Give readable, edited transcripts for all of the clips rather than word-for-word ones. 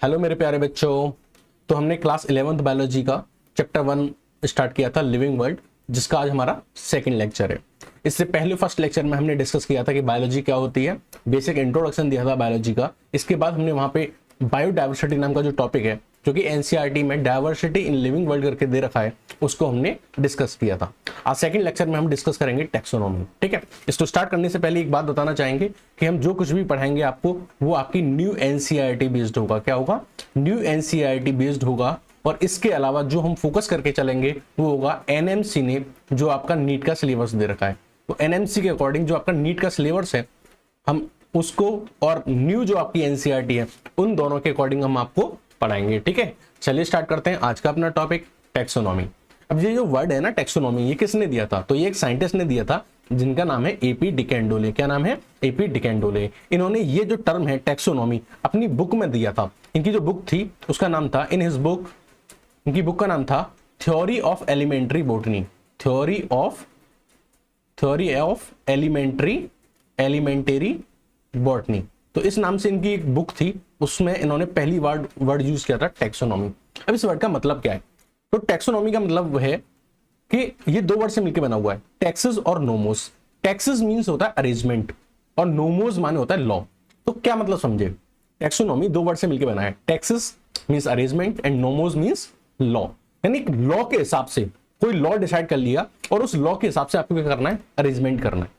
Hello मेरे प्यारे बच्चों। तो हमने क्लास 11th बायोलॉजी का चैप्टर 1 स्टार्ट किया था, लिविंग वर्ल्ड, जिसका आज हमारा सेकंड लेक्चर है। इससे पहले फर्स्ट लेक्चर में हमने डिस्कस किया था कि बायोलॉजी क्या होती है, बेसिक इंट्रोडक्शन दिया था बायोलॉजी का। इसके बाद हमने वहां पे बायोडाइवर्सिटी नाम का जो टॉपिक है, जो कि एनसीईआरटी में डाइवर्सिटी इन लिविंग वर्ल्ड करके दे रखा है, उसको हमने डिस्कस किया था। आज सेकंड लेक्चर में हम डिस्कस करेंगे टैक्सोनॉमी। ठीक है, इसको स्टार्ट करने से पहले एक बात बताना चाहेंगे कि हम जो कुछ भी पढ़ाएंगे आपको, वो आपकी न्यू एनसीईआरटी बेस्ड होगा। क्या होगा? न्यू एनसीईआरटी बेस्ड होगा। और इसके अलावा जो हम फोकस करके चलेंगे वो होगा एनएमसी ने जो आपका नीट का सिलेबस दे रखा है। तो एनएमसी के अकॉर्डिंग जो आपका नीट का सिलेबस है, हम उसको और न्यू जो आपकी एनसीईआरटी है, उन दोनों के अकॉर्डिंग हम आपको पढ़ाएंगे। ठीक है, चलिए स्टार्ट करते हैं आज का अपना टॉपिक, टैक्सोनॉमी। अब ये जो वर्ड है ना टैक्सोनॉमी, ये किसने दिया था? तो ये एक साइंटिस्ट ने दिया था जिनका नाम है एपी डिकेंडोले। क्या नाम है? एपी डिकेंडोले। इन्होंने ये जो टर्म है टैक्सोनॉमी अपनी बुक में दिया था। इनकी जो बुक थी उसका नाम था, इन हिज बुक, इनकी बुक का नाम था theory of elementary botany. Theory of elementary botany. तो इस नाम से इनकी एक बुक थी, उसमें इन्होंने पहली वर्ड यूज किया था टैक्सोनॉमी। अब इस वर्ड का मतलब क्या है? तो टैक्सोनॉमी का मतलब वो है कि ये दो वर्ड से मिलकर बना हुआ है, टैक्सेस और नोमोस। टैक्सेस मींस होता है अरेंजमेंट और नोमोस माने होता है लॉ। तो क्या मतलब समझे? टैक्सोनॉमी दो वर्ड से मिलकर बना है, taxes means arrangement and nomos means law. यानी लॉ के हिसाब से कोई लॉ डिसाइड कर लिया और उस लॉ के हिसाब से आपको क्या करना है? अरेंजमेंट करना है।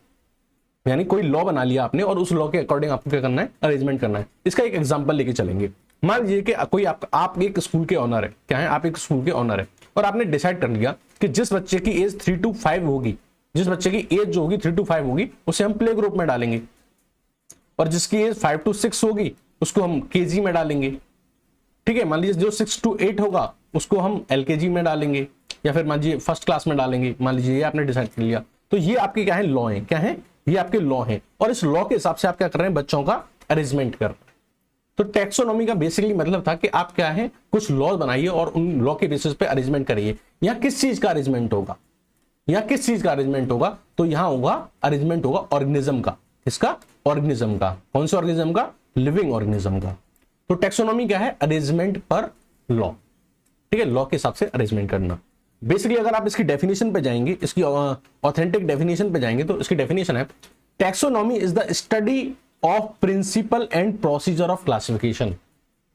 यानी कोई लॉ बना लिया आपने और उस लॉ के अकॉर्डिंग आपको क्या करना है? अरेंजमेंट करना है। इसका एक एग्जांपल लेके चलेंगे। मान लीजिए कि कोई आप एक स्कूल के ऑनर है। क्या है? आप एक स्कूल के ऑनर है और आपने डिसाइड कर लिया कि जिस बच्चे की एज 3 to 5 होगी, जिस बच्चे की एज जो होगी 3 to 5 होगी, उसे हम प्ले ग्रुप में डालेंगे, और जिसकी एज 5 to 6 होगी उसको हम केजी में डालेंगे। ठीक है, मान लीजिए जो 6 to 8 होगा उसको हम एलकेजी में डालेंगे, या फिर मान लीजिए फर्स्ट क्लास में डालेंगे। मान लीजिए ये आपने डिसाइड कर लिया। तो ये आपके क्या है? लॉ है। क्या है? ये आपके लॉ है, और इस लॉ के हिसाब से आप क्या कर रहे हैं? बच्चों का अरेंजमेंट कर रहे हैं। तो टैक्सोनॉमी का बेसिकली मतलब था कि आप क्या है, कुछ लॉ बनाइए और उन लॉ के बेसिस पे अरेंजमेंट करिए। यहां किस चीज का अरेंजमेंट होगा? यहां किस चीज का अरेंजमेंट होगा? तो यहां होगा अरेंजमेंट होगा ऑर्गेनिज्म का। किसका? ऑर्गेनिज्म का। कौन से ऑर्गेनिज्म का? लिविंग ऑर्गेनिज्म का। तो टैक्सोनॉमी क्या है? अरेंजमेंट पर लॉ। ठीक है, लॉ के हिसाब से अरेंजमेंट करना। बेसिकली अगर आप इसकी डेफिनेशन पे जाएंगे, इसकी ऑथेंटिक डेफिनेशन पे जाएंगे, तो इसकी डेफिनेशन है, taxonomy is the study of principle and procedure of classification.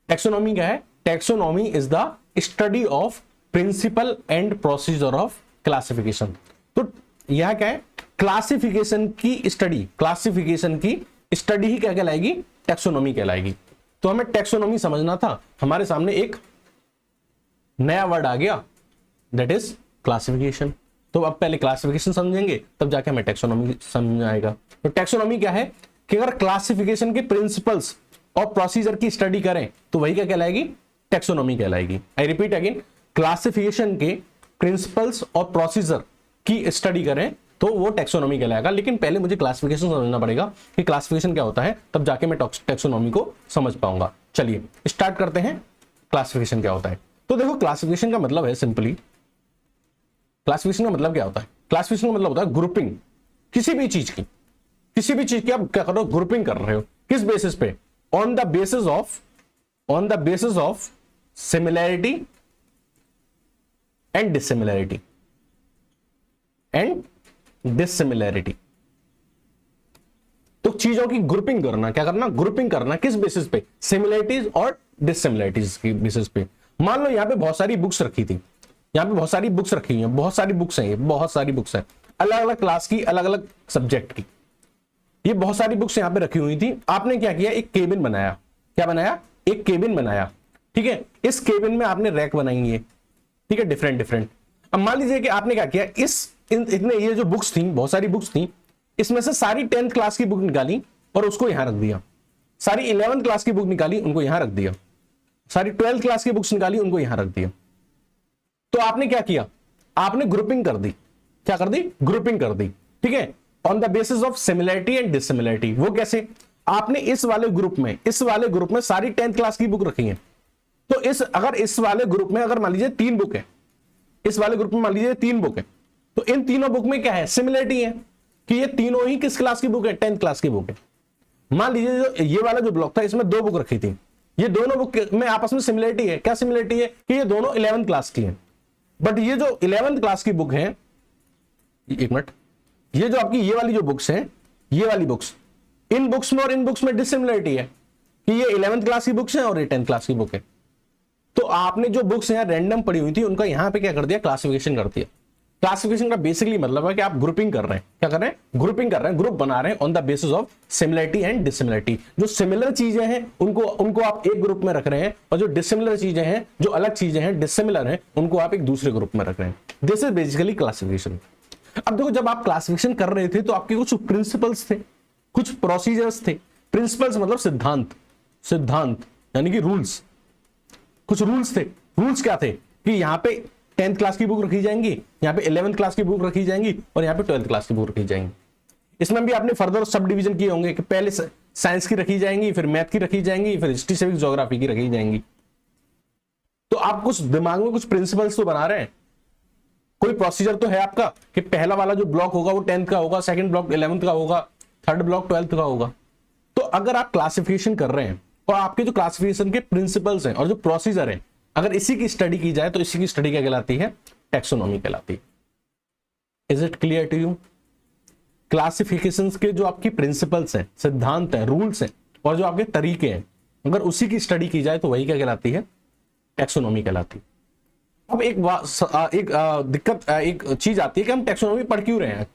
Taxonomy क्या है? Taxonomy is the study of principle and procedure of classification. तो यह क्या है? क्लासिफिकेशन की स्टडी। क्लासिफिकेशन की स्टडी ही क्या कहलाएगी? टैक्सोनॉमी कहलाएगी। तो हमें टैक्सोनॉमी समझना था, हमारे सामने एक नया वर्ड आ गया, दैट इज क्लासिफिकेशन। तो अब पहले क्लासिफिकेशन समझेंगे, तब जाके हमें टैक्सोनॉमी समझ आएगा। तो टैक्सोनॉमी क्या है कि अगर क्लासिफिकेशन के प्रिंसिपल्स और प्रोसीजर की स्टडी करें तो वही क्या कहलाएगी? टैक्सोनॉमी कहलाएगी। आई रिपीट अगेन, क्लासिफिकेशन के प्रिंसिपल्स और प्रोसीजर की स्टडी करें तो वो टैक्सोनॉमी कहलाएगा। लेकिन पहले मुझे क्लासिफिकेशन समझना पड़ेगा कि क्लासिफिकेशन क्या होता है, तब जाके मैं टैक्सोनॉमी को समझ पाऊंगा। चलिए स्टार्ट करते हैं, क्लासिफिकेशन क्या होता है। तो देखो, क्लासिफिकेशन का मतलब है सिंपली, क्लासिफिकेशन का मतलब क्या होता है? क्लासिफिकेशन का मतलब होता है ग्रुपिंग। किसी भी चीज की आप क्या कर रहे हो? ग्रुपिंग कर रहे हो। किस बेसिस पे? On the basis of similarity and dissimilarity. तो चीजों की ग्रुपिंग करना, क्या करना? ग्रुपिंग करना। किस बेसिस पे? सिमिलैरिटीज और डिससिमिलैरिटीज की बेसिस पे। मान लो यहां पे बहुत सारी बुक्स रखी थी, यहां पे बहुत सारी बुक्स रखी हैं, बहुत सारी बुक्स हैं, ये बहुत सारी बुक्स हैं, अलग अलग क्लास की, अलग अलग सब्जेक्ट की। ये बहुत सारी बुक्स यहां पे रखी हुई थी। आपने क्या किया? एक केबिन बनाया। क्या बनाया? एक केबिन बनाया। ठीक है, इस केबिन में आपने रैक बनाई है। ठीक है, डिफरेंट डिफरेंट। अब मान लीजिए कि आपने क्या किया, इतने ये जो बुक्स थी, बहुत सारी बुक्स थी, इसमें से सारी 10th क्लास की बुक निकाली और उसको यहां रख दिया। सारी 11th क्लास की बुक निकाली, उनको यहां रख दिया। सारी 12th क्लास की बुक्स निकाली, उनको यहां रख दिया। तो आपने क्या किया? आपने ग्रुपिंग कर दी। क्या कर दी? ग्रुपिंग कर दी। ठीक है, on the basis of similarity and dissimilarity. वो कैसे? आपने इस वाले ग्रुप में सारी 10th क्लास की बुक रखी है। तो इस वाले ग्रुप में अगर मान लीजिए 3 बुक है, इस वाले ग्रुप में मान लीजिए 3 बुक है, तो इन तीनों बुक में क्या है? सिमिलैरिटी है कि ये तीनों ही किस क्लास की बुक है? 10th क्लास की बुक है। मान लीजिए जो ये वाला जो ब्लॉक था, इसमें 2 बुक रखी थी, ये दोनों बुक में आपस में सिमिलरिटी है। क्या सिमिलरिटी है? कि ये दोनों 11th क्लास की हैं। बट ये जो 11th क्लास की बुक है, एक मिनट, ये जो आपकी ये वाली जो बुक्स हैं, ये वाली बुक्स, इन बुक्स में और इन बुक्स में डिसिमिलरिटी है कि ये 11th क्लास की बुक्स हैं और ये 10th क्लास की बुक है। तो आपने जो बुक्स यहाँ रैंडम पड़ी हुई थी उनका यहाँ पे क्या कर दिया? क्लासिफिकेशन कर दिया। क्लासिफिकेशन का बेसिकली मतलब है कि आप ग्रुपिंग कर रहे हैं। क्या कर रहे हैं? ग्रुपिंग कर रहे हैं, ग्रुप बना रहे हैं on the basis of similarity and dissimilarity. जो सिमिलर चीजें हैं उनको आप एक ग्रुप में रख रहे हैं, और जो डिसिमिलर चीजें हैं, जो अलग चीजें हैं, डिसिमिलर हैं, उनको आप एक दूसरे ग्रुप में रख रहे हैं। This is basically classification. अब देखो, जब आप क्लासिफिकेशन कर रहे थे तो आपके कुछ प्रिंसिपल्स थे, कुछ प्रोसीजर्स थे। प्रिंसिपल्स मतलब सिद्धांत, सिद्धांत यानी कि रूल्स। कुछ रूल्स थे। रूल्स क्या थे? कि यहाँ पे 10th क्लास की बुक रखी जाएंगी, यहाँ पे 11th क्लास की बुक रखी जाएंगी, और यहाँ पे 12th क्लास की बुक रखी जाएंगी। इसमें भी आपने फर्दर सब डिवीजन किए होंगे कि पहले साइंस की रखी जाएंगी, फिर मैथ की रखी जाएंगी, फिर हिस्ट्री, सिविक्स, ज्योग्राफी की रखी जाएंगी। तो आप कुछ दिमाग में कुछ प्रिंसिपल्स तो बना रहे हैं, कोई प्रोसीजर तो है आपका कि पहला वाला जो ब्लॉक होगा वो 10th का होगा, सेकंड ब्लॉक 11th का होगा, थर्ड ब्लॉक 12th का होगा। तो अगर आप क्लासिफिकेशन कर रहे हैं और आपके जो क्लासिफिकेशन के प्रिंसिपल्स हैं और जो प्रोसीजर है, अगर इसी की स्टडी की जाए तो इसी की स्टडी क्या कहलाती है? टैक्सोनॉमी कहलाती है। Is it clear to you? Classification के जो आपकी प्रिंसिपल्स हैं, सिद्धांत हैं, रूल्स हैं, और जो आपके तरीके हैं, अगर उसी की स्टडी की जाए तो वही क्या कहलाती है? टैक्सोनॉमी कहलाती है। अब दिक्कत, एक चीज आती है कि हम टैक्सोनॉमी पढ़ क्यों रहे हैं?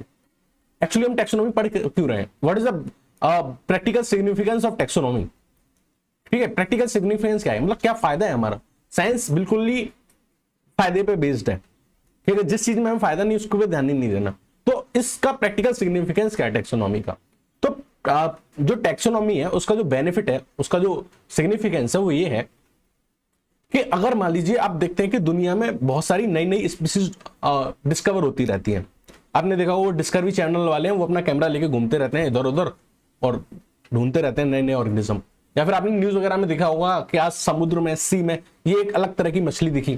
एक्चुअली हम टैक्सोनॉमी पढ़ क्यों रहे हैं? What is the practical significance of taxonomy? ठीक है, प्रैक्टिकल सिग्निफिकेंस क्या है, मतलब क्या फायदा है हमारा? साइंस बिल्कुल ही फायदे पे बेस्ड है, ठीक है। जिस चीज में हमें फायदा नहीं उसको पे ध्यान ही नहीं देना। तो इसका प्रैक्टिकल सिग्निफिकेंस क्या है टैक्सोनॉमी का? तो जो टैक्सोनॉमी है उसका जो बेनिफिट है, उसका जो सिग्निफिकेंस है वो ये है कि अगर मान लीजिए आप देखते हैं कि दुनिया में बहुत सारी नई नई स्पीसीज डिस्कवर होती रहती हैं। आपने देखा वो डिस्कवरी चैनल वाले हैं, वो अपना कैमरा लेके घूमते रहते हैं इधर उधर और ढूंढते रहते हैं नए नए ऑर्गेनिज्म। या फिर आपने न्यूज वगैरह में देखा होगा कि आज समुद्र में, सी में ये एक अलग तरह की मछली दिखी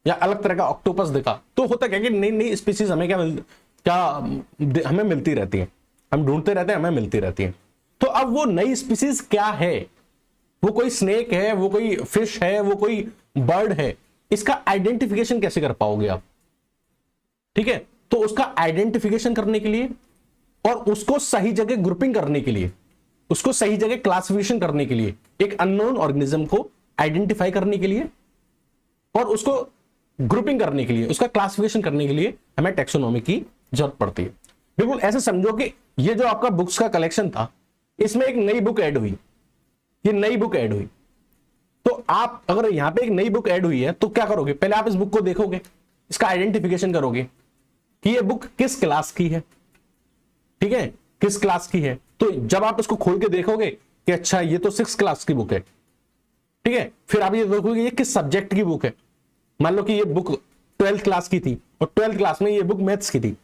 या अलग तरह का ऑक्टोपस दिखा। तो होता क्या कि नई नई स्पीसीज हमें हमें मिलती रहती है, हम ढूंढते रहते हैं, हमें मिलती रहती है। तो अब वो नई स्पीसीज क्या है, वो कोई स्नेक है, वो कोई फिश है, वो कोई बर्ड है, इसका आइडेंटिफिकेशन कैसे कर पाओगे आप? ठीक है, तो उसका आइडेंटिफिकेशन करने के लिए और उसको सही जगह ग्रुपिंग करने के लिए, उसको सही जगह क्लासिफिकेशन करने के लिए, एक अननोन ऑर्गेनिज्म को आइडेंटिफाई करने के लिए और उसको ग्रुपिंग करने के लिए, उसका क्लासिफिकेशन करने के लिए हमें टैक्सोनॉमी की जरूरत पड़ती है। बिल्कुल ऐसे समझो कि ये जो आपका बुक्स का कलेक्शन था, इसमें एक नई बुक ऐड हुई, ये नई बुक ऐड हुई। तो आप अगर यहां पे एक नई बुक ऐड हुई है तो क्या करोगे? पहले आप इस बुक को देखोगे, इसका आइडेंटिफिकेशन करोगे कि ये बुक किस क्लास की है। ठीक है, किस क्लास की है। तो जब आप इसको खोल के देखोगे कि अच्छा ये तो 6th क्लास की बुक है, ठीक है, फिर आप ये देखोगे ये किस सब्जेक्ट की बुक है। मान लो कि ये बुक 12th क्लास की थी और 12th क्लास में ये बुक मैथ्स की थी।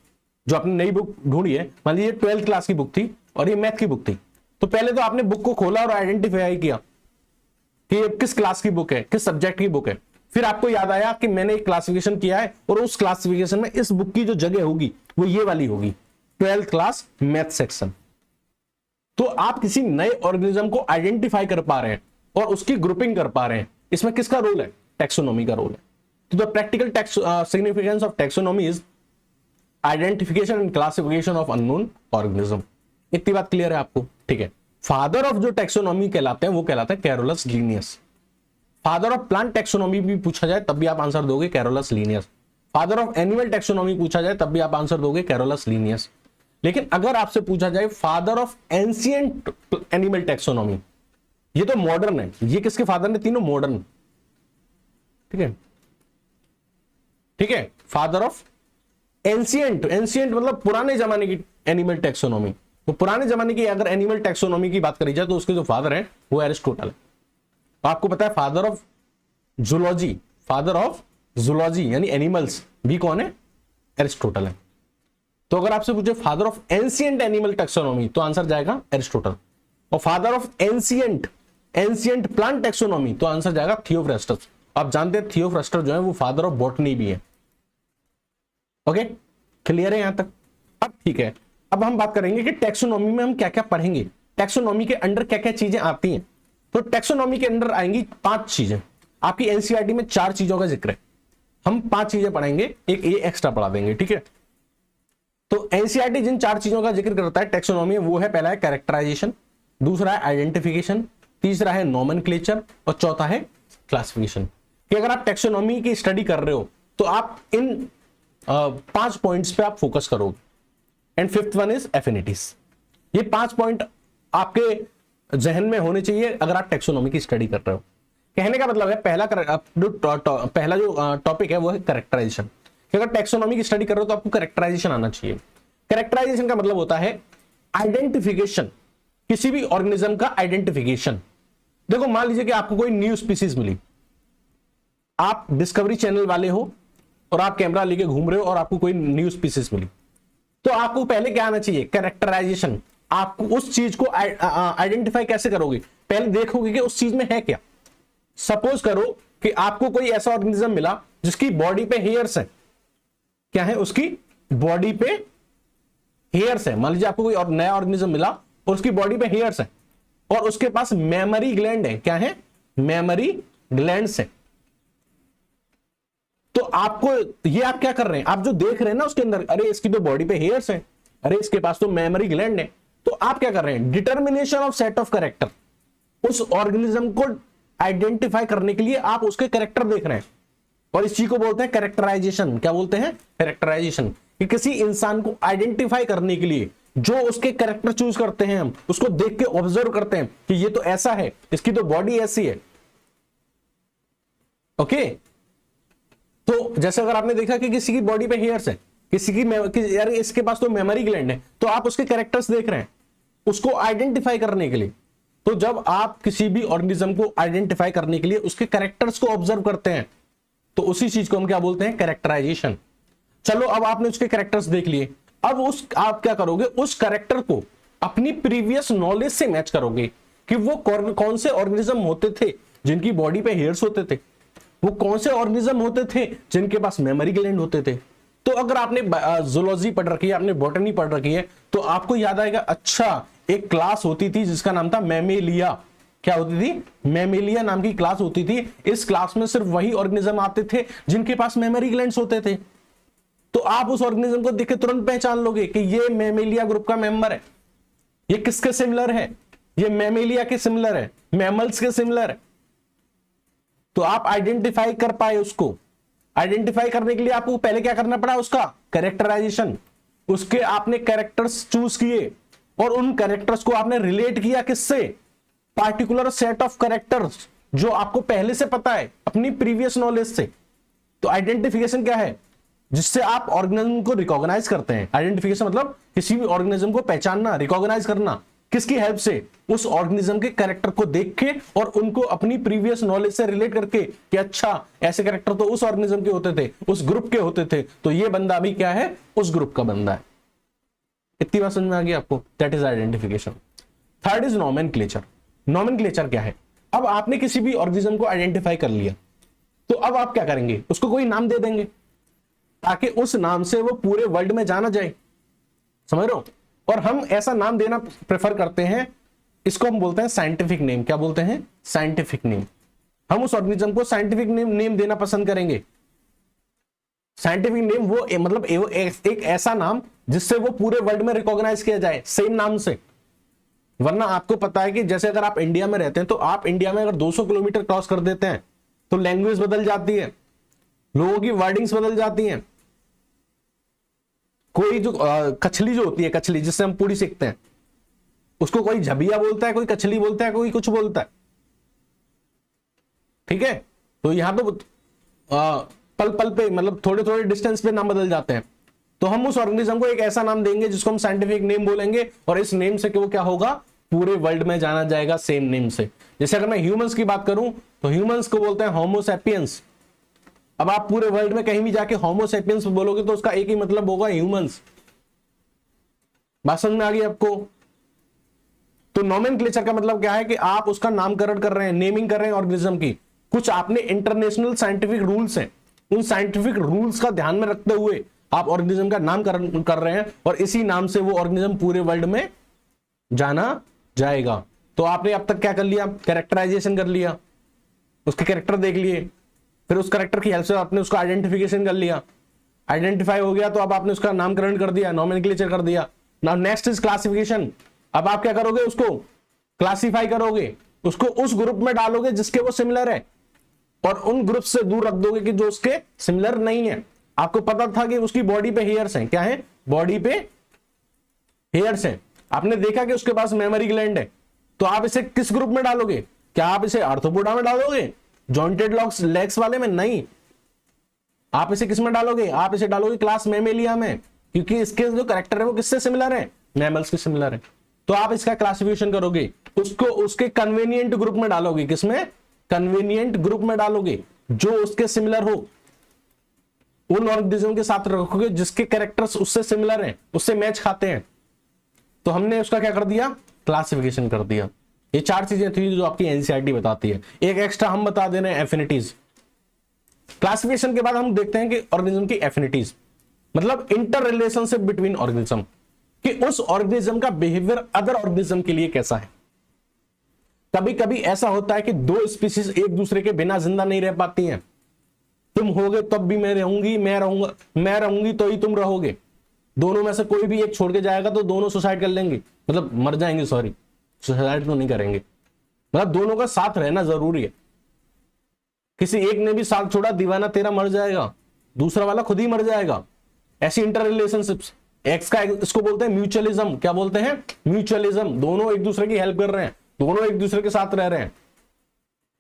जो आपने नई बुक ढूंढी है, मान लीजिए 12th क्लास की बुक थी और ये मैथ की बुक थी। तो पहले तो आपने बुक को खोला और आइडेंटिफाई किया कि ये किस क्लास की बुक है, किस सब्जेक्ट की बुक है। फिर आपको याद आया कि मैंने एक क्लासिफिकेशन किया है और उस क्लासिफिकेशन में इस बुक की जो जगह होगी वो ये वाली होगी, 12th क्लास मैथ सेक्शन। तो आप किसी नए ऑर्गेनिज्म को आइडेंटिफाई कर पा रहे हैं और उसकी ग्रुपिंग कर पा रहे हैं। इसमें किसका रोल है? टैक्सोनॉमी का रोल है। तो the practical significance of taxonomy is identification and classification of unknown organism. इतनी बात क्लियर है आपको? ठीक है। फादर ऑफ जो टैक्सोनॉमी कहलाते हैं वो कहलाते हैं Carolus Linnaeus. Father of plant taxonomy भी पूछा जाए तब भी आप आंसर दोगे Carolus Linnaeus. Father of animal taxonomy पूछा जाए तब भी आप आंसर दोगे कैरोलस लीनियस। लेकिन अगर आपसे पूछा जाए father of ancient animal taxonomy, ये तो मॉडर्न है, ये किसके फादर ने? तीनों मॉडर्न। ठीक है, ठीक है। फादर ऑफ एंशिएंट, एंशिएंट मतलब पुराने जमाने की एनिमल टैक्सोनॉमी। तो पुराने जमाने की अगर एनिमल टैक्सोनॉमी की बात करी जाए तो उसके जो फादर हैं वो एरिस्टोटल है। तो आपको पता है father of zoology, father of zoology यानी एनिमल्स भी कौन है? एरिस्टोटल है। तो अगर आपसे पूछे father of ancient animal taxonomy तो आंसर जाएगा एरिस्टोटल। और father of ancient plant taxonomy तो आंसर जाएगा थियोफ्रास्टस। आप जानते हैं थियोफ्रास्टस जो है वो फादर ऑफ बॉटनी भी है। ओके, क्लियर है यहां तक? अब ठीक है, अब हम बात करेंगे कि टैक्सोनॉमी में हम क्या क्या पढ़ेंगे, टैक्सोनॉमी के अंडर क्या क्या चीजें आती हैं। तो टैक्सोनॉमी के अंदर आएंगी 5 चीजें। आपकी एनसीईआरटी में 4 चीजों का जिक्र है, हम 5 चीजें पढ़ाएंगे, एक ये एक्स्ट्रा पढ़ा देंगे, ठीक है। तो एनसीईआरटी जिन 4 चीजों का जिक्र करता है टैक्सोनॉमी, वो है पहला है कैरेक्टराइजेशन, दूसरा है आइडेंटिफिकेशन, तीसरा है नोमेनक्लेचर और चौथा है क्लासिफिकेशन। कि अगर आप टैक्सोनॉमी की स्टडी कर रहे हो तो आप इन 5 पॉइंट्स पे आप फोकस करोगे। And fifth one is affinities. ये 5 पॉइंट आपके जहन में होने चाहिए अगर आप टैक्सोनॉमी की स्टडी कर रहे हो। कहने का मतलब है पहला जो टॉपिक है वो है कैरेक्टराइजेशन। कि अगर टैक्सोनॉमी की स्टडी कर रहे हो तो आपको कैरेक्टराइजेशन आना चाहिए। कैरेक्टराइजेशन का मतलब होता है आइडेंटिफिकेशन, किसी भी ऑर्गेनिज्म का आइडेंटिफिकेशन। देखो मान लीजिए कि आपको कोई न्यू स्पीसीज मिली, आप डिस्कवरी चैनल वाले हो और आप कैमरा लेके घूम रहे हो और आपको कोई न्यू स्पीसीज मिली, तो आपको पहले क्या आना चाहिए? कैरेक्टराइजेशन। आपको उस चीज को आइडेंटिफाई कैसे करोगे? पहले देखोगे कि उस चीज में है क्या। सपोज करो कि आपको कोई ऐसा ऑर्गेनिज्म मिला जिसकी बॉडी पे हेयर्स है। क्या है? उसकी बॉडी पे हेयर्स है। मान लीजिए आपको कोई और नया ऑर्गेनिज्म मिला और उसकी बॉडी पे हेयर्स है और उसके पास मेमोरी ग्लैंड है। क्या है? मेमोरी ग्लैंड्स है। तो आपको ये आप क्या कर रहे हैं? आप जो देख रहे हैं ना उसके अंदर, अरे इसकी तो बॉडी पे हेयर्स है, अरे इसके पास तो मेमोरी ग्लैंड है, तो आप क्या कर रहे हैं? Determination of set of character. उस ऑर्गेनिज्म को आइडेंटिफाई करने के लिए आप उसके कैरेक्टर देख रहे हैं और इस चीज को बोलते हैं कैरेक्टराइजेशन। क्या बोलते हैं? कैरेक्टराइजेशन। कि किसी इंसान को आइडेंटिफाई करने के लिए जो उसके कैरेक्टर चूज करते हैं, हम उसको देख के ऑब्जर्व करते हैं कि ये तो ऐसा है, इसकी तो बॉडी ऐसी है। ओके, तो जैसे अगर आपने देखा कि किसी की बॉडी पे हेयर्स है, किसी की यार इसके पास तो मेमोरी ग्लैंड है, तो आप उसके कैरेक्टर्स देख रहे हैं उसको आइडेंटिफाई करने के लिए। तो जब आप किसी भी ऑर्गेनिज्म को आइडेंटिफाई करने के लिए उसके कैरेक्टर्स को ऑब्जर्व करते हैं तो उसी चीज को हम क्या बोलते हैं? कैरेक्टराइजेशन। चलो अब आपने उसके कैरेक्टर्स देख लिए, अब आप क्या करोगे? उस कैरेक्टर को अपनी प्रीवियस नॉलेज से मैच करोगे कि वो कौन से ऑर्गेनिज्म होते थे जिनकी बॉडी पे हेयर्स होते थे, वो कौन से ऑर्गेनिज्म होते थे जिनके पास मेमोरी ग्लैंड होते थे। तो अगर आपने जूलॉजी पढ़ रखी है, आपने बॉटनी पढ़ रखी है, तो आपको याद आएगा, अच्छा एक क्लास होती थी जिसका नाम था मैमेलिया। क्या होती थी? मैमेलिया नाम की क्लास होती थी। इस क्लास में सिर्फ वही ऑर्गेनिज्म आते थे जिनके पास मेमोरी ग्लैंड्स होते थे। तो आप उस ऑर्गेनिज्म को देख के तुरंत पहचान लोगे कि ये मैमेलिया ग्रुप का मेंबर है। ये किसके सिमिलर है? ये मैमेलिया के सिमिलर है, मैमल्स के सिमिलर है। तो आप आइडेंटिफाई कर पाए उसको। आइडेंटिफाई करने के लिए आपको पहले क्या करना पड़ा? उसका कैरेक्टराइजेशन। उसके आपने कैरेक्टर्स चूज किए और उन कैरेक्टर्स को आपने रिलेट किया किससे? पार्टिकुलर सेट ऑफ कैरेक्टर्स जो आपको पहले से पता है अपनी प्रीवियस नॉलेज से। तो आइडेंटिफिकेशन क्या है? जिससे आप ऑर्गेनिज्म को रिकॉग्नाइज करते हैं। आइडेंटिफिकेशन मतलब किसी भी ऑर्गेनिज्म को पहचानना, रिकॉग्नाइज करना। किसकी हेल्प से? उस ऑर्गेनिज्म के कैरेक्टर को देख के और उनको अपनी प्रीवियस नॉलेज से रिलेट करके कि अच्छा ऐसे कैरेक्टर तो उस ऑर्गेनिज्म के होते थे, उस ग्रुप के होते थे, तो ये बंदा भी क्या है? उस ग्रुप का बंदा है। इतनी बात समझ में आ गई आपको? That is identification. Third is nomenclature. Nomenclature क्या है? अब आपने किसी भी ऑर्गेनिज्म को आइडेंटिफाई कर लिया, तो अब आप क्या करेंगे? उसको कोई नाम दे देंगे ताकि उस नाम से वो पूरे वर्ल्ड में जाना जाए। समझ रहे हो? और हम ऐसा नाम देना प्रेफर करते हैं, इसको हम बोलते हैं साइंटिफिक नेम। क्या बोलते हैं? Scientific name. हम उस ऑर्गेनिज्म को साइंटिफिक नेम देना पसंद करेंगे। साइंटिफिक नेम वो मतलब एक ऐसा नाम जिससे वो पूरे वर्ल्ड में रिकॉग्नाइज किया जाए सेम नाम से। वरना आपको पता है कि जैसे अगर आप इंडिया में रहते हैं तो आप इंडिया में अगर 200 किलोमीटर क्रॉस कर देते हैं तो लैंग्वेज बदल जाती है, लोगों की वर्डिंग्स बदल जाती हैं। कोई जो कछली जो होती है, कछली जिससे हम पूरी सीखते हैं, उसको कोई झबिया बोलता है, कोई कछली बोलता है, कोई कुछ बोलता है। ठीक है? तो यहां तो पल पल पे मतलब थोड़े थोड़े डिस्टेंस पे नाम बदल जाते हैं। तो हम उस ऑर्गेनिज्म को एक ऐसा नाम देंगे जिसको हम साइंटिफिक नेम बोलेंगे और इस नेम से वो क्या होगा? पूरे वर्ल्ड में जाना जाएगा सेम नेम से। जैसे अगर मैं ह्यूमंस की बात करूं तो ह्यूमंस को बोलते हैं होमो सैपियंस। अब आप पूरे वर्ल्ड में कहीं भी जाके होमो सैपियंस बोलोगे तो उसका एक ही मतलब होगा, ह्यूमंस। बात समझ में आ गई आपको? तो नोमेनक्लेचर का मतलब क्या है कि आप उसका नामकरण कर रहे हैं, नेमिंग कर रहे हैं ऑर्गेनिज्म की। कुछ आपने इंटरनेशनल साइंटिफिक रूल्स हैं, उन साइंटिफिक रूल्स का ध्यान में रखते हुए आप ऑर्गेनिज्म का नामकरण कर रहे हैं और इसी नाम से वो ऑर्गेनिज्म पूरे वर्ल्ड में जाना जाएगा। तो आपने अब तक क्या कर लिया, कैरेक्टराइजेशन कर लिया, उसके कैरेक्टर देख लिए, फिर उस कैरेक्टर की हेल्प से आपने उसका आइडेंटिफिकेशन कर लिया, आइडेंटिफाई हो गया तो अब आपने उसका नामकरण कर दिया, नॉमेनक्लेचर कर दिया। Now next is classification. अब आप क्या करोगे, उसको क्लासिफाई करोगे, उसको उस ग्रुप में डालोगे जिसके वो सिमिलर है, और उन ग्रुप से दूर रख दोगे कि जो उसके सिमिलर नहीं है। आपको पता था कि उसकी बॉडी पे हेयर्स हैं, क्या है, बॉडी पे हेयर्स हैं, आपने देखा कि उसके पास मेमोरी ग्लैंड है, तो आप इसे किस ग्रुप में डालोगे, क्या आप इसे आर्थ्रोपोडा में डालोगे, जॉइंटेड लेग्स वाले में, नहीं, आप इसे किस में डालोगे, आप इसे डालोगे क्लास मैमेलिया में, क्योंकि इसके जो कैरेक्टर है वो किससे सिमिलर है, मैमल्स के सिमिलर है। तो आप इसका क्लासिफिकेशन करोगे, उसको उसके कन्वीनियंट ग्रुप में डालोगे, किसमें, कन्वीनियंट ग्रुप में डालोगे, जो उसके सिमिलर हो, उन ऑर्गेनिज्म के साथ रखोगे जिसके कैरेक्टर्स उससे सिमिलर हैं, उससे मैच खाते हैं। तो हमने उसका क्या कर दिया, क्लासिफिकेशन कर दिया। ये 4 चीजें थी जो आपकी एनसीईआरटी बताती है। एक एक्स्ट्रा हम बता दे रहे हैं, एफिनिटीज। क्लासिफिकेशन के बाद हम देखते हैं कि ऑर्गेनिज्म की एफिनिटीज मतलब इंटर रिलेशनशिप बिटवीन ऑर्गेनिज्म, कि उस ऑर्गेनिज्म का बिहेवियर अदर ऑर्गेनिज्म के लिए कैसा है। कभी कभी ऐसा होता है कि 2 स्पीशीज एक दूसरे के बिना जिंदा नहीं रह पाती हैं। तुम होगे तब भी मैं रहूंगी, मैं रहूंगी तो ही तुम रहोगे, दोनों में से कोई भी एक छोड़ के जाएगा तो दोनों सुसाइड कर लेंगे, मतलब मर जाएंगे, सॉरी सुसाइड तो नहीं करेंगे, मतलब दोनों का साथ रहना जरूरी है। किसी एक ने भी साथ छोड़ा, दीवाना तेरा मर जाएगा, दूसरा वाला खुद ही मर जाएगा। ऐसी इंटर रिलेशनशिप्स, एक्स का इसको बोलते हैं म्यूचुअलिज्म। क्या बोलते हैं, म्यूचुअलिज्म। दोनों एक दूसरे की हेल्प कर रहे हैं, दोनों एक दूसरे के साथ रह रहे हैं।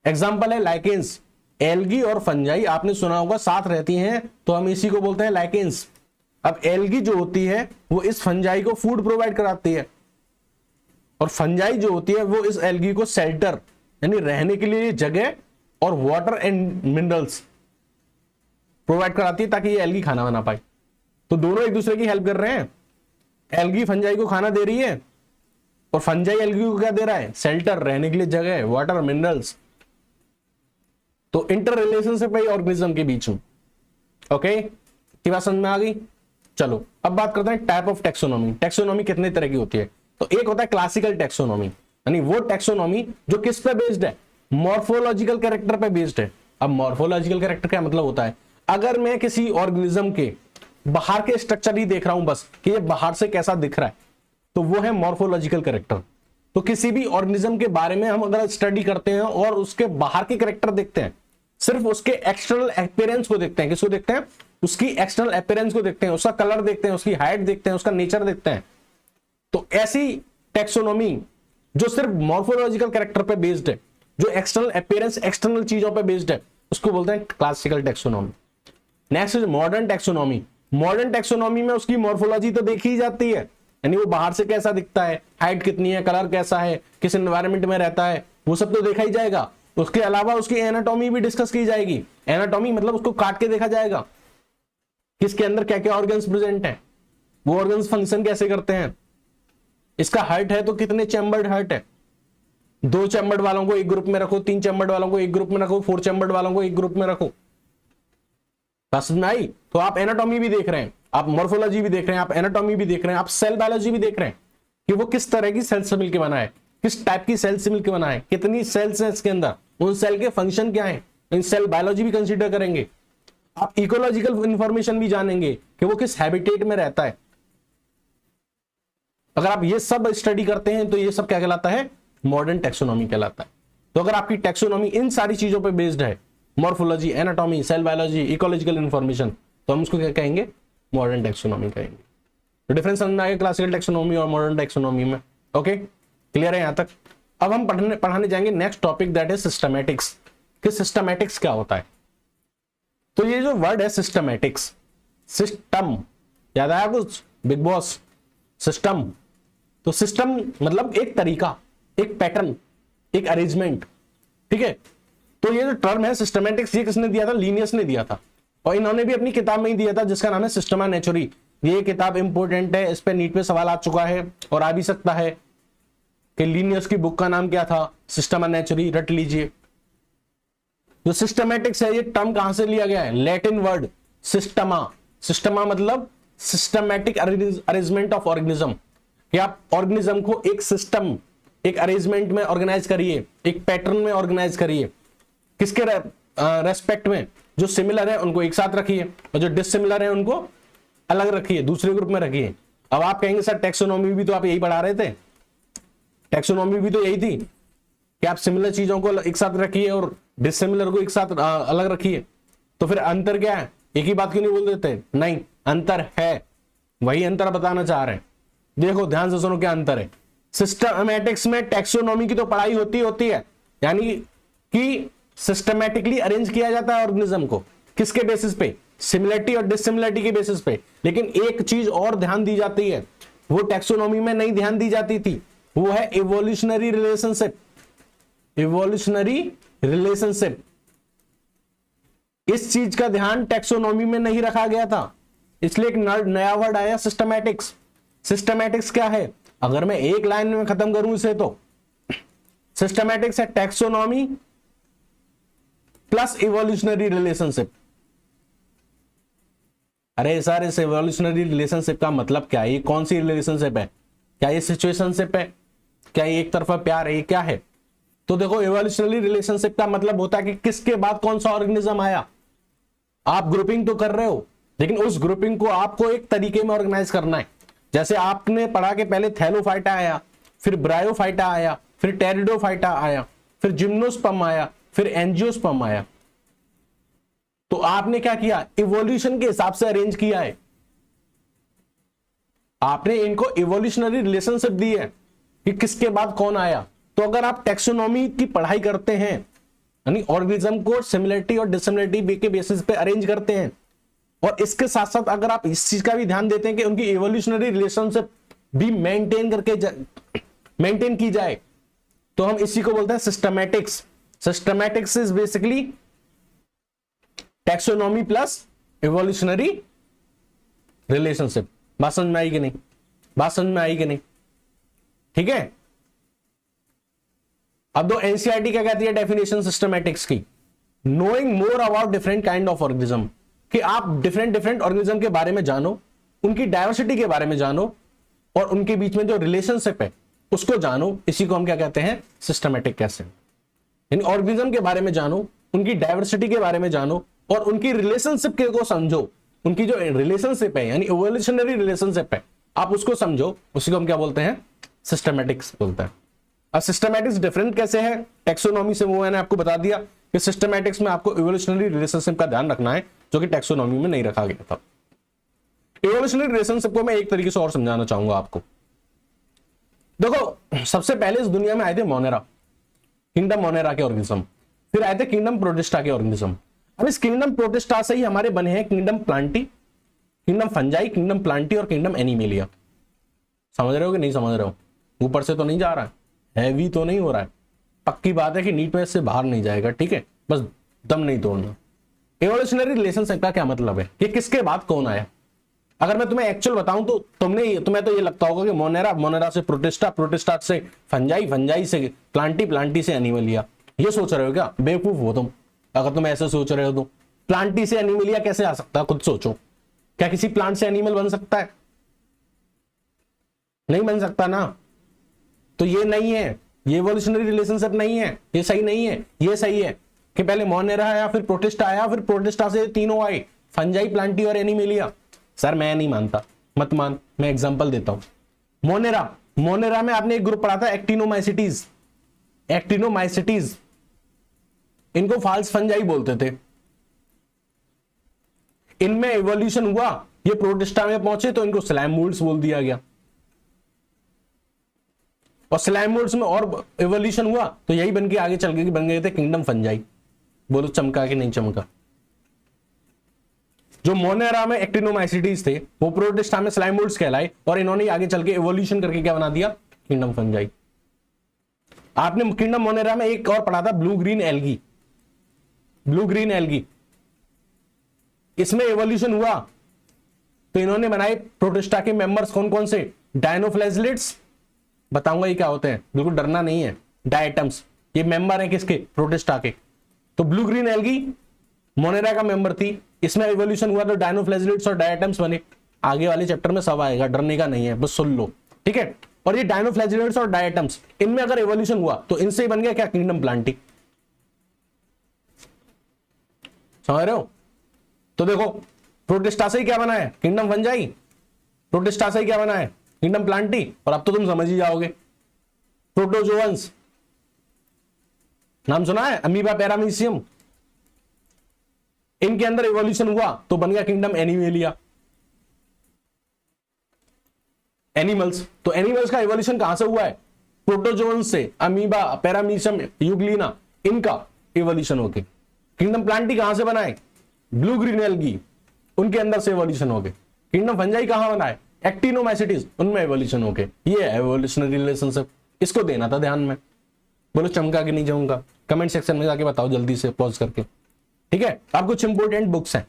एग्जाम्पल है लाइकेंस, एल्गी और फंजाई, आपने सुना होगा साथ रहती हैं तो हम इसी को बोलते हैं लाइकेंस। अब एल्गी जो होती है वो इस फंजाई को फूड प्रोवाइड कराती है, और फंजाई जो होती है वो इस एल्गी को शेल्टर यानी रहने के लिए जगह और वाटर एंड मिनरल्स प्रोवाइड कराती है ताकि ये एल्गी खाना बना पाए। तो दोनों एक दूसरे की हेल्प कर रहे हैं, एल्गी फंजाई को खाना दे रही है और फंजाई एल्गी को क्या दे रहा है, शेल्टर, रहने के लिए जगह, वाटर, मिनरल्स। तो इंटर रिलेशनशिप है ऑर्गेनिज्म के बीच में। ओके, की बात समझ में आ गई। चलो अब बात करते हैं टाइप ऑफ टेक्सोनॉमी। टेक्सोनॉमी कितने तरह की होती है, तो एक होता है क्लासिकल टेक्सोनॉमी, यानी वो टेक्सोनॉमी जो किस पे बेस्ड है, मॉर्फोलॉजिकल कैरेक्टर पे बेस्ड है। अब मॉर्फोलॉजिकल कैरेक्टर क्या मतलब होता है, अगर मैं किसी ऑर्गेनिज्म के बाहर के स्ट्रक्चर ही देख रहा हूं बस कि ये बाहर से कैसा दिख रहा है, तो वो है मॉर्फोलॉजिकल कैरेक्टर। तो किसी भी ऑर्गेनिज्म के बारे में हम अगर स्टडी करते हैं और उसके बाहर के कैरेक्टर देखते हैं, सिर्फ उसके एक्सटर्नल अपीयरेंस को देखते हैं, किसको देखते हैं, उसकी एक्सटर्नल अपीयरेंस को देखते हैं, उसका कलर देखते हैं, उसकी हाइट देखते हैं, उसका नेचर देखते हैं, तो ऐसी टेक्सोनॉमी जो सिर्फ मॉर्फोलॉजिकल कैरेक्टर पे बेस्ड है, जो एक्सटर्नल अपीयरेंस, एक्सटर्नल चीजों पे बेस्ड है, उसको बोलते हैं classical taxonomy. Next is modern taxonomy. Modern taxonomy में उसकी मॉर्फोलॉजी तो देखी ही जाती है, यानी वो बाहर से कैसा दिखता है, हाइट कितनी है, कलर कैसा है, किस एनवायरनमेंट में रहता है, वो सब तो देखा ही जाएगा। उसके अलावा उसकी एनाटॉमी भी डिस्कस की जाएगी। एनाटॉमी मतलब उसको काट के देखा जाएगा, किसके अंदर क्या क्या ऑर्गन्स प्रेजेंट है, वो ऑर्गन्स फंक्शन कैसे करते हैं, इसका हार्ट है तो कितने चैम्बर्ड हार्ट है, 2 चैम्बर्ड वालों को एक ग्रुप में रखो, 3 चैम्बर्ड वालों को एक ग्रुप में रखो, 4 चैम्बर्ड वालों को एक ग्रुप में रखो। बस में आई। तो आप एनाटॉमी भी देख रहे हैं, आप मॉर्फोलॉजी भी देख रहे हैं, आप एनाटॉमी भी देख रहे हैं, आप सेल बायोलॉजी भी देख रहे हैं कि वो किस तरह की सेल से मिलकर बना है, किस टाइप की सेल से मिलकर बना है, कितनी सेल्स हैं इसके अंदर, उन सेल के फंक्शन क्या है, इन सेल बायोलॉजी भी कंसीडर करेंगे। आप इकोलॉजिकल इंफॉर्मेशन भी जानेंगे कि वो किस हैबिटेट में रहता है। अगर आप ये सब स्टडी करते हैं तो ये सब क्या कहलाता है, मॉडर्न टेक्सोनॉमी कहलाता है। तो अगर आपकी टेक्सोनॉमी इन सारी चीजों पे बेस्ड है, morphology, anatomy, cell biology, ecological information, तो हम उसको क्या कहेंगे, मॉडर्न टेक्सोनॉमी कहेंगे। तो डिफरेंस समझ में आएगा क्लासिकल टेक्सोनॉमी और मॉडर्न टेक्सोनॉमी में। ओके, क्लियर है यहां तक। अब हम पढ़ाने जाएंगे next topic, that is systematics. कि सिस्टमैटिक्स क्या होता है। तो ये जो वर्ड है सिस्टमैटिक्स, सिस्टम याद आया कुछ, बिग बॉस, सिस्टम। तो सिस्टम मतलब एक तरीका, एक पैटर्न, एक अरेंजमेंट, ठीक है। तो ये जो टर्म है सिस्टमैटिक्स, ये किसने दिया था, लीनियस ने दिया था, और इन्होंने भी अपनी किताब में ही दिया था जिसका नाम है सिस्टमा नेचुरी। ये किताब इंपोर्टेंट है, इस पे नीट पे सवाल आ चुका है और आ भी सकता है कि लीनियस की बुक का नाम क्या था, सिस्टमा नेचुरी, रट लीजिए। जो सिस्टमैटिक्स है ये टर्म कहां से लिया गया है, लैटिन वर्ड सिस्टमा। सिस्टमा मतलब सिस्टमैटिक अरेंजमेंट ऑफ ऑर्गेनिज्म, कि आप ऑर्गेनिज्म को एक सिस्टम एक अरेंजमेंट में ऑर्गेनाइज करिए, एक पैटर्न में ऑर्गेनाइज करिए। किसके रेस्पेक्ट में? जो सिमिलर है उनको एक साथ रखिए और जो डिसिमिलर है उनको अलग रखिए, दूसरे ग्रुप में रखिए। अब आप कहेंगे सर टैक्सोनॉमी भी तो आप यही पढ़ा रहे थे, टैक्सोनॉमी भी तो यही थी कि आप सिमिलर चीजों को एक साथ रखिए और डिसिमिलर को एक साथ अलग रखिए, तो फिर अंतर क्या है? एक ही बात क्यों नहीं बोल देते? नहीं, अंतर है, वही अंतर बताना चाह रहे हैं। देखो ध्यान से सुनो क्या अंतर है। सिस्टमैटिक्स में टैक्सोनॉमी की तो पढ़ाई होती है, यानी कि सिस्टमैटिकली अरेंज किया जाता है ऑर्गेनिज्म को। किसके बेसिस पे? सिमिलरिटी और डिसिमिलरिटी के बेसिस पे। लेकिन एक चीज और ध्यान दी जाती है, वो टैक्सोनॉमी में नहीं ध्यान दी जाती थी, वो है इवोल्यूशनरी रिलेशनशिप। इवोल्यूशनरी रिलेशनशिप, इस चीज का ध्यान टैक्सोनॉमी में नहीं रखा गया था, इसलिए एक नया वर्ड आया सिस्टमैटिक्स। सिस्टमैटिक्स क्या है? अगर मैं एक लाइन में खत्म करूं इसे तो सिस्टमैटिक्स है टैक्सोनॉमी प्लस इवोल्यूशनरी रिलेशनशिप। अरे सर इस इवोल्यूशनरी रिलेशनशिप का मतलब क्या है? ये कौन सी रिलेशनशिप है? क्या ये सिचुएशनशिप है? क्या ये एक तरफा प्यार है? ये क्या है? तो देखो इवोल्यूशनरी रिलेशनशिप का मतलब होता है कि किसके बाद कौन सा ऑर्गेनिज्म आया। आप ग्रुपिंग तो कर रहे हो, लेकिन उस ग्रुपिंग को आपको एक तरीके में ऑर्गेनाइज करना है। जैसे आपने पढ़ा कि पहले थैलोफाइटा आया, फिर ब्रायोफाइटा आया, फिर टेरिडोफाइटा आया, फिर जिम्नोस्पर्म आया, फिर एंजियोस्पर्म आया। तो आपने क्या किया? इवोल्यूशन के हिसाब से अरेंज किया है, आपने इनको इवोल्यूशनरी रिलेशनशिप दी है कि किसके बाद कौन आया। तो अगर आप टैक्सोनॉमी की पढ़ाई करते हैं, यानी ऑर्गेनिज्म को सिमिलरिटी और डिसिमिलरिटी के बेसिस पे अरेंज करते हैं, और इसके साथ साथ अगर आप इस चीज का भी ध्यान देते हैं कि उनकी इवोल्यूशनरी रिलेशनशिप भी मेंटेन की जाए, तो हम इसी को बोलते हैं systematics. Systematics is basically taxonomy plus evolutionary relationship. बात समझ में आई कि नहीं? बात समझ में आई कि नहीं? ठीक है। अब दो एनसीईआरटी क्या कहती है डेफिनेशन सिस्टमैटिक्स की? Knowing more about different kind of organism, कि आप डिफरेंट ऑर्गेनिज्म के बारे में जानो, उनकी डायवर्सिटी के बारे में जानो, और उनके बीच में जो रिलेशनशिप है उसको जानो। इसी को हम क्या कहते हैं? सिस्टमैटिक कैसे। यानी ऑर्गेनिज्म के बारे में जानो, उनकी डायवर्सिटी के बारे में जानो, और उनकी रिलेशनशिप के को समझो। उनकी जो रिलेशनशिप है यानी इवोल्यूशनरी रिलेशनशिप है, आप उसको समझो। उसी को हम क्या बोलते हैं? सिस्टमैटिक्स बोलते हैं। अब सिस्टमैटिक्स डिफरेंट कैसे है टैक्सोनॉमी से, वो मैंने आपको बता दिया कि सिस्टमैटिक्स में आपको इवोल्यूशनरी रिलेशनशिप का ध्यान रखना है, जो कि टैक्सोनॉमी में नहीं रखा गया था। इवोल्यूशनरी रिलेशनशिप को मैं एक तरीके से और समझाना चाहूंगा आपको। देखो सबसे पहले इस दुनिया में आए थे मोनेरा, किंगडम मोनेरा के ऑर्गेनिज्म, फिर आए थे किंगडम प्रोटिस्टा के ऑर्गेनिज्म। अब इस किंगडम प्रोटिस्टा से ही हमारे बने हैं kingdom Plantae, kingdom fungi, kingdom Plantae और किंगडम एनिमेलिया। समझ रहे हो कि नहीं समझ रहे हो? ऊपर से तो नहीं जा रहा है, हैवी तो नहीं हो रहा है। पक्की बात है कि नीट में इससे बाहर नहीं जाएगा, ठीक है, बस दम नहीं तोड़ना। इवोल्यूशनरी रिलेशनशिप का क्या मतलब है कि किसके बाद कौन आया। अगर मैं तुम्हें एक्चुअल बताऊं तो तुम्हें तो ये लगता होगा कि मोनेरा से प्रोटिस्टा, प्रोटिस्टा से फंजाई, फंजाई से प्लांटी, प्लांटी से एनिमेलिया। ये सोच रहे हो क्या? बेवकूफ हो तुम अगर तुम ऐसे सोच रहे हो तो। प्लांटी से एनिमेलिया कैसे आ सकता है? खुद सोचो। क्या किसी प्लांट से एनिमल बन सकता है? नहीं बन सकता ना। तो ये नहीं है, ये इवोल्यूशनरी रिलेशनशिप नहीं है, ये सही नहीं है। ये सही है कि पहले मोनेरा आया, फिर प्रोटिस्टा आया, फिर प्रोटिस्टा से तीनों आए, फंजाई, प्लांटी और एनिमेलिया। सर मैं नहीं मानता, मत मान, मैं एग्जांपल देता हूं। मोनेरा में आपने एक ग्रुप पढ़ा था एक्टिनोमाइसिटीज। एक्टिनोमाइसिटीज इनको फाल्स फंजाई बोलते थे। इनमें इवोल्यूशन हुआ, ये प्रोटिस्टा में पहुंचे तो इनको स्लाइम मोल्ड्स बोल दिया गया, और स्लाइम मोल्ड्स में और इवोल्यूशन हुआ तो यही बन के आगे चल के बन गए थे किंगडम फंजाई। बोलो चमका कि नहीं चमका? जो मोनेरा में एक्टिनोमाइसिटीज थे वो प्रोटिस्टा में स्लाइम मोल्ड्स कहलाए, और इन्होंने आगे चल के इवोल्यूशन करके क्या बना दिया? Kingdom fungi. आपने किंगडम मोनेरा में एक और पढ़ा था blue green algae. Blue green algae, इसमें इवोल्यूशन हुआ तो इन्होंने बनाए प्रोटिस्टा के मेंबर्स कौन कौन से? डायनोफ्लैजिलेट्स, बताऊंगा ये क्या होते हैं, बिल्कुल डरना नहीं है। डायटम्स, ये मेंबर हैं किसके? प्रोटिस्टा के। तो ब्लू ग्रीन एल्गी मोनेरा का मेंबर थी, इसमें इवोल्यूशन हुआ तो डायनोफ्लैजिलेट्स और डायटम्स बने। आगे वाले चैप्टर में सब आएगा, डरने का नहीं है, बस सुन लो, ठीक है। और ये डायनोफ्लैजिलेट्स और डायटम्स, इनमें अगर एवोल्यूशन हुआ तो इनसे ही बन गया क्या, किंगडम प्लांटी। समझ रहे हो? तो देखो प्रोटिस्टा से क्या बना है, किंगडम फंजाई, प्रोटिस्टा से क्या बना है, किंगडम प्लांटी। और अब तो तुम समझ ही जाओगे, प्रोटोजोअन्स नाम सुना है, अमीबा पैरामीशियम, इनके अंदर इवोल्यूशन हुआ तो बन गया किंगडम एनिमेलिया, एनिमल्स। तो एनिमल्स का इवोल्यूशन कहां से हुआ है, प्रोटोजोअन्स से, अमीबा पैरामीशियम यूग्लिना, इनका इवोल्यूशन होके। किंगडम प्लांटी कहां से बना है, ब्लू ग्रीन एल्गी, उनके अंदर से इवोल्यूशन हो गए। किंगडम फंजाई कहां बना है, एक्टिनोमैसिटीज, उनमें इवोल्यूशन हो गए। ये है एवोल्यूशनरी रिलेशनशिप, इसको देना था ध्यान में। बोलो चमका कि नहीं चमका, कमेंट सेक्शन में जाके बताओ जल्दी से पॉज करके, ठीक है। अब कुछ इंपोर्टेंट बुक्स हैं,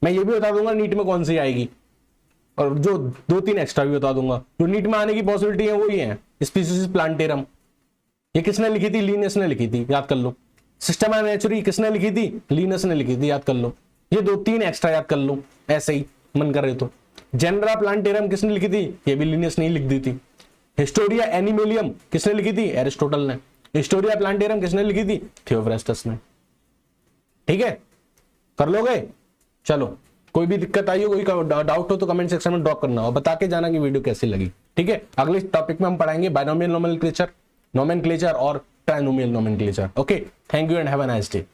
मैं ये भी बता दूंगा नीट में कौन सी आएगी, और जो 2-3 एक्स्ट्रा भी बता दूंगा। जो नीट में आने की पॉसिबिलिटी है वो ये है, स्पीसीज प्लांटेरम, ये किसने लिखी थी, लीनस ने लिखी थी, याद कर लो। सिस्टमा नेचुरी किसने लिखी थी, लीनस ने लिखी थी, याद कर लो। ये 2-3 एक्स्ट्रा याद कर लो ऐसे ही मन करे तो। जेनरा प्लांटेरम किसने लिखी थी, ये भी लीनस ने लिख दी थी। हिस्टोरिया एनिमेलियम किसने लिखी थी, एरिस्टोटल ने। हिस्टोरिया प्लांटेरम किसने लिखी थी, थियोफ्रास्टस ने। ठीक है, कर लोगे? चलो, कोई भी दिक्कत आई हो, कोई डाउट हो तो कमेंट सेक्शन में ड्रॉप करना और बता के जाना कि वीडियो कैसी लगी। ठीक है, अगले टॉपिक में हम पढ़ाएंगे बायनोमियल नोमेनक्लेचर और trinomial nomenclature. Okay, thank you and have a nice day.